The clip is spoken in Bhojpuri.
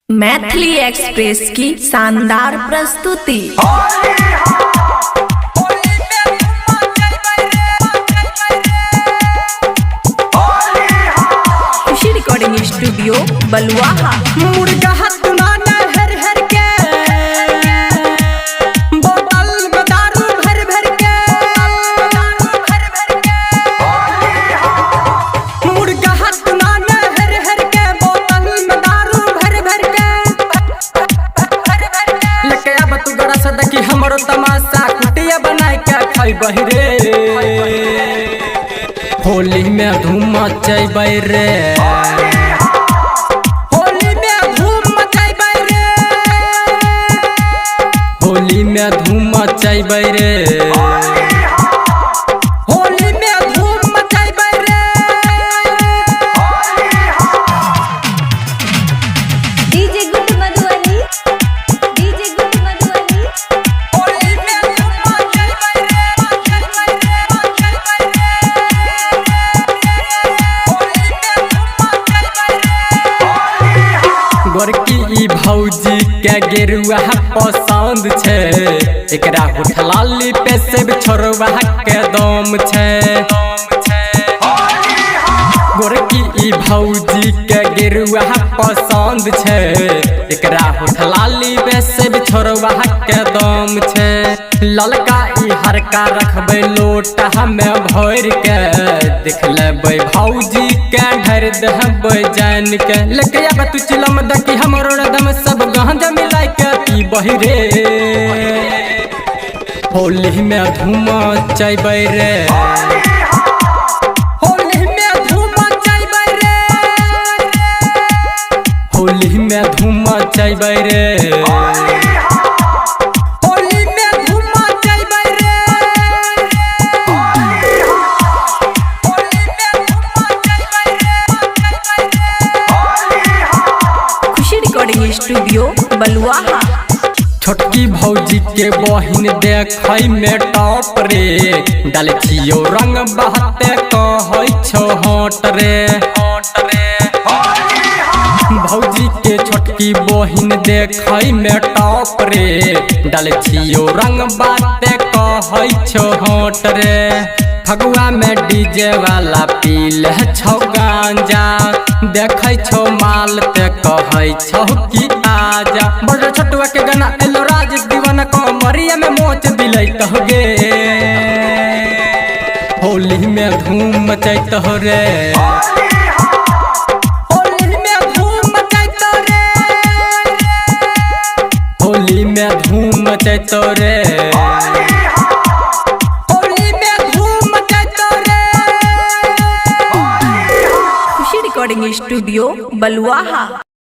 मैथिली एक्सप्रेस की शानदार प्रस्तुति। खुशी रिकॉर्डिंग स्टूडियो बलुआहा। मुर्गा हाथुना हर हर के बोतल में दारू भर भर के मुर्गा हाथुना हर हर के बोतल में दारू भर भर के लेके अब तू गड़ा सदा की हमरो तमाशा कुटिया बनाए के खाई बहिरे होली में धूम मचाइबै रे होली में धूम मचाइबै रे होली में धूम मचाइबै रे डीजे गुड मधुबनी होली में धूम मचाइबै रे गोरकी ई भौजी के गेरुआ पसंद छे एकरा होठलाली पे सेब छोरवा के दम छे गोरकी ई भौजी के गेरुआ पसंद छे एकरा होठलाली पे सेब छोरवा के दम छे ललका ई हरका रखबै लोटा हमें भर के देख लेबै भौजी के ढर देबै जान के लेके आब तू चिलम दकी हमरो रदम सब गांजा मिलाइ के पी बहिरे होली में धूम मचाइबै रे होली में धूम मचाइबै रे होली में धूम मचाइबै रे होली में धूम मचाइबै रे खुशी रिकॉर्डिंग स्टूडियो बलुआहा। छोटकी भौजी के बहिन देखै में टॉप रे डाले छियो रंग बहते कहै छो हट रे भौजी के छोटकी बहिन देखै में टॉप रे डाले छियो रंग बाते कहै छो हट रे फगुआ में डीजे वाला पीले छौ गांजा देखै छौ माल ते कहै छौ कि आजा बड़ छोटुआ के गाना एलो राज दीवाना कमरिया में मोच दिलैत हो गे होली में धूम मचैत हो रे होली में धूम मचैत रे होली में धूम मचैत रे होली में धूम मचैत रे खुशी रिकॉर्डिंग स्टूडियो बलुआहा।